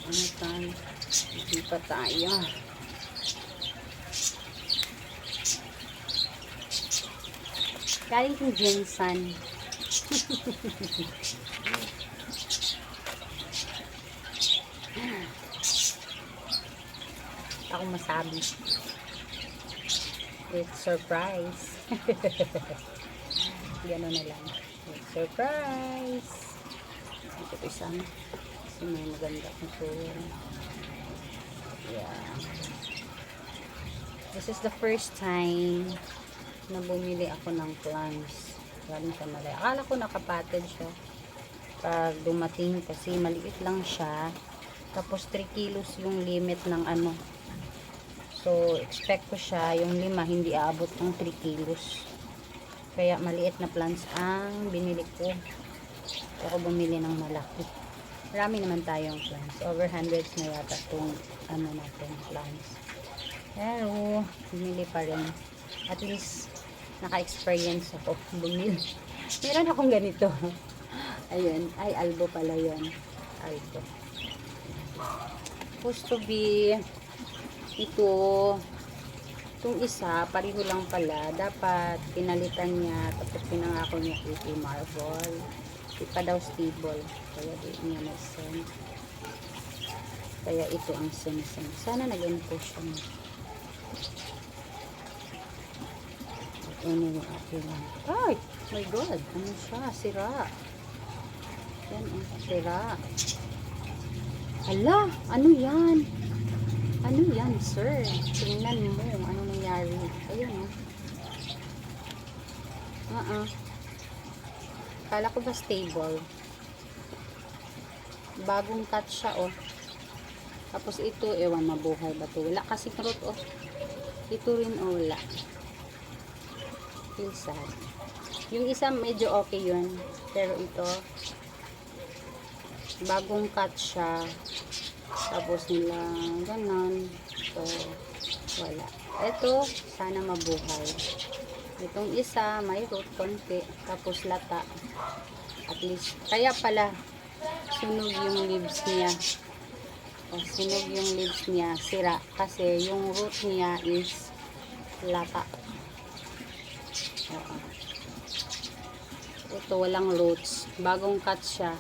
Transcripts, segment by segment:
Ano tayo? Hindi pa tayo. Galing kong Jensen. Ako masabi. It's surprise. Gano'n na lang. It's surprise. Ito po isang. Kasi may maganda kong tour. Yeah. This is the first time na bumili ako ng plants galing sa Malaya. Akala ko nakapatid siya pag dumating kasi maliit lang siya, tapos 3 kilos yung limit ng ano, so expect ko siya yung 5 hindi aabot ng 3 kilos, kaya maliit na plants ang binili ko. Ako bumili ng malaki. Marami naman tayong plants, over hundreds na yata itong ano natin plants, pero bumili pa rin. At least naka-experience ako bumili. Meron akong ganito. Ayun. Ay, albo pala yun. Albo. Supposed to be ito. Itong isa, pareho lang pala. Dapat pinalitan niya. Tapos pinangako niya iti marble. Di pa daw stable. Kaya di niya nag-send. Kaya ito ang send. Sana nag-enforce siya. Ano yung akin lang. Ay! My God! Ano siya? Sira. Yan ang sira. Hala! Ano yan? Ano yan, sir? Tingnan mo. Ano nangyari? Ayan, oh. Kala ko ba stable? Bagong cut siya, oh. Tapos ito, ewan, mabuhay ba ito? Wala kasi root, oh. Ito rin, oh, wala. Feel sad. Yung isa medyo okay yun, pero ito bagong cut siya, tapos nilang ganon, so wala. Ito sana mabuhay. Itong isa may root konti, tapos lata, at least. Kaya pala sunog yung leaves niya, sunog yung leaves niya, sira, kasi yung root niya is lata. Ito walang roots, bagong cut siya,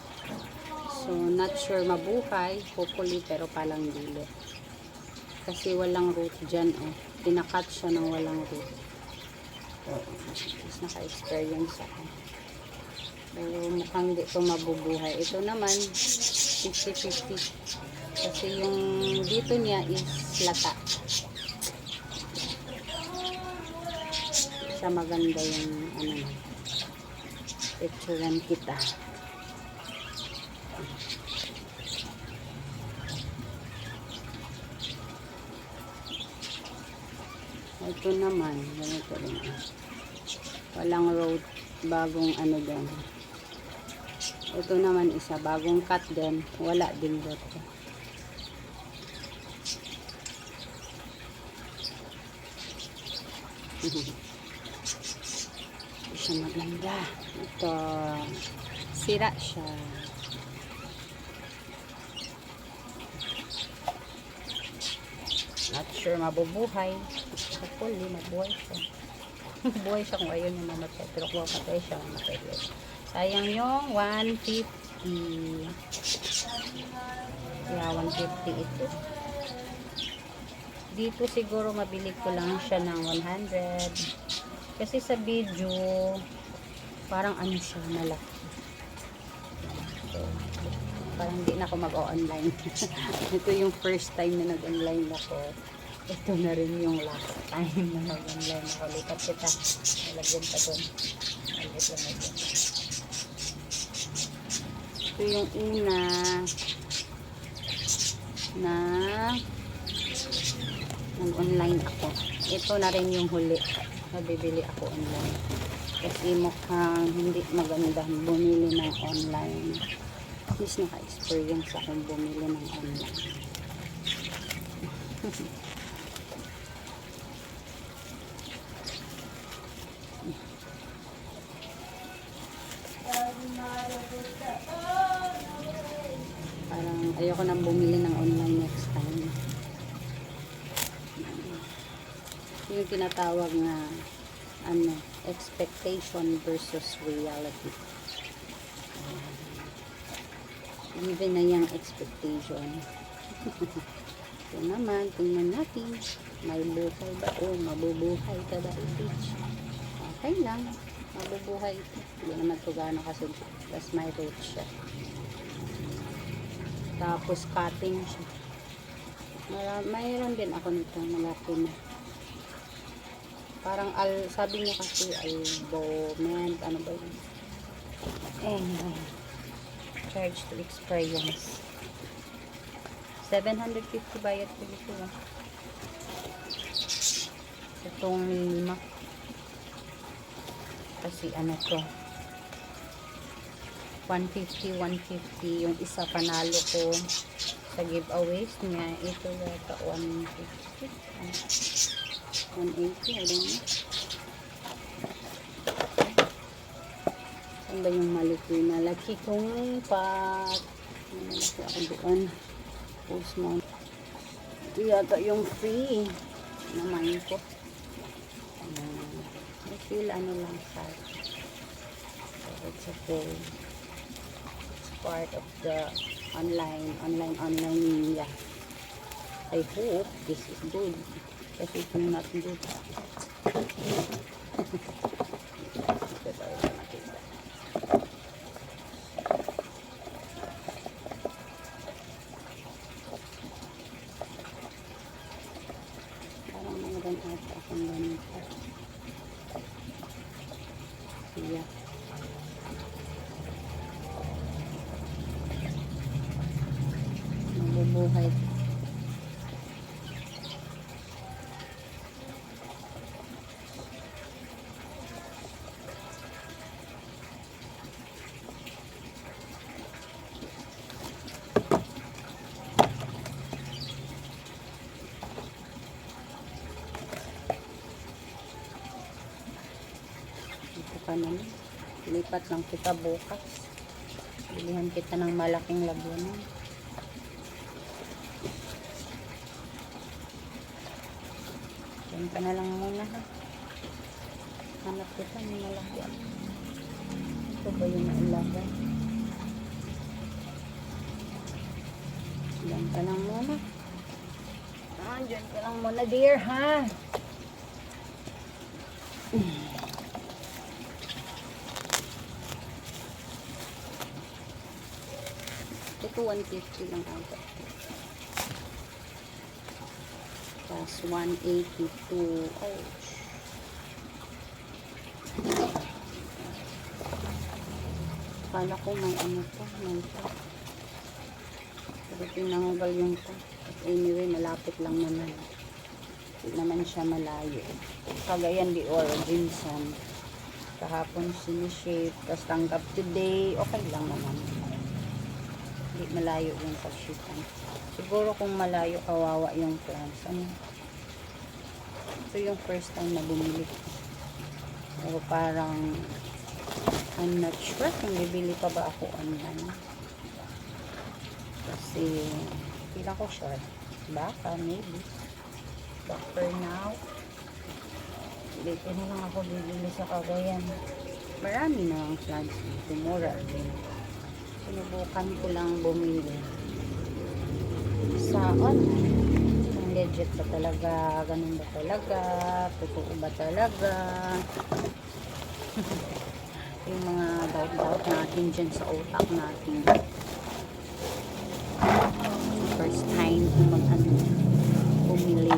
so not sure mabuhay, hopefully, pero palang dili kasi walang root dyan, oh. Pinakat siya ng walang root. Mas naka-experience ako, pero mukhang di ito mabubuhay. Ito naman 50-50 kasi yung dito niya is lata. Sa maganda yung ano, picturean kita. Ito naman ganito rin, walang road, bagong ano din. Ito naman isa, bagong cut din, wala din road. Siya maganda. Ito sira siya. Not sure mabubuhay. Hopefully mabuhay siya. Buhay siya kung ayun yung mamatay, pero kung mamatay siya, mamatay yun. Sayang yung 150. Yeah, 150 ito. Dito siguro mabili ko lang siya ng 100. Kasi sa video, parang ano siya, malaki. So, parang hindi na ako mag-online. Ito yung first time na nag-online ako. Ito na rin yung last time na nag-online ako. Lipat kita. Nalagyan pa doon. Malit lang na doon. Ito yung una na nag-online ako. Ito na rin yung huli. Nabibili ako online. Kasi mukhang hindi maganda bumili ng online. At least naka-experience akong bumili ng online. Ayoko nang bumili ng online next time. Yung tinatawag na ano, expectation versus reality. Given na yung expectation. Ito naman, tingnan natin. May buhay ba? O, mabubuhay ka ba, bitch? Okay lang. Mabubuhay ito. Hindi naman ito gano'n kasi plus may root siya. Tapos cutting siya. Mayroon din ako nito. Malaki na. Parang sabi niya kasi albumment. Ano ba yun? Anyway. Charge to experience. 750 bayad ko dito. Itong 5. Kasi ano to. 150. Yung isa panalo ko sa giveaways niya. Ito yata 150. 180. I don't know. Saan ba yung malaki? Malaki kong pot. Malaki ako doon. Post mo. Ito yata yung free. Naman ko. I feel ano lang sa. So it's okay. It's part of the online media. I hope this is good. Kasi it's not good. Parang mayroon ata akong ganito. Yeah. Mabubuhay. Naman. Lipat lang kita bukas. Bilihan kita ng malaking lagyanan. Diyan ka na lang muna ha. Hanap kita ng malagyan. Ito ba yung nailagay? Diyan ka lang muna. Diyan ka lang muna dear ha. Ito 150 lang ata. Plus 182. Ouch. Kala ko may ano to. May to. Pero tinanggal yung to. Anyway, malapit lang naman. Hindi naman siya malayo. Cagayan de Oro, Jinsan. Kahapon sinishape. Tapos tanggap today. Okay lang naman. Malayo yung pag-shipan. Siguro kung malayo, kawawa yung plants. Ano? Ito yung first time na bumili ko. Pero parang I'm not sure kung bibili pa ba ako online. Kasi pila ko sure. Baka, maybe. But for now, dito na lang ako bibili sa Cagayan. Marami na ang plants dito. Mura din. Sinubukan ko lang bumili sa online. Kung legit ba talaga, ganun ba talaga, totoo ba talaga. Yung mga doubt natin dyan sa utak natin. First time kung bumili.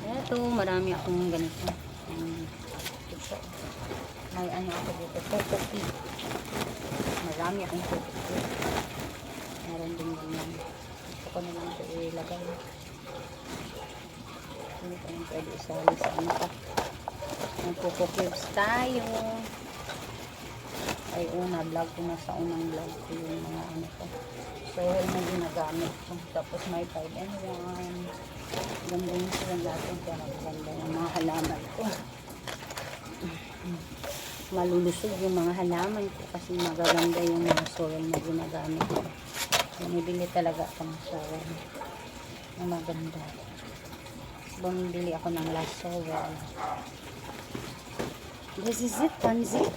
Eto, marami akong ganito. May ano ako dito, coffee. Marami akong coffee. Meron din ganyan. Gusto ko na lang ito ilagay. Hindi ko yung pwede isali sa ano pa. Nagpo-cubes tayo. Ay una, vlog ko na sa unang vlog ko yung mga ano ko. So, yun na ginagamit ko. Tapos may 5-in-1. Ganda yung silang natin. Kaya maganda yung mga halaman ko. Malulusog yung mga halaman ko kasi magaganda yung mga soil na ginagamit ko. Binibili talaga ako ng shower na maganda. Bumibili ako ng last shower. This is it, pansit.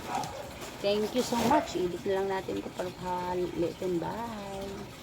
Thank you so much. Edit na lang natin ito para halitin. Bye.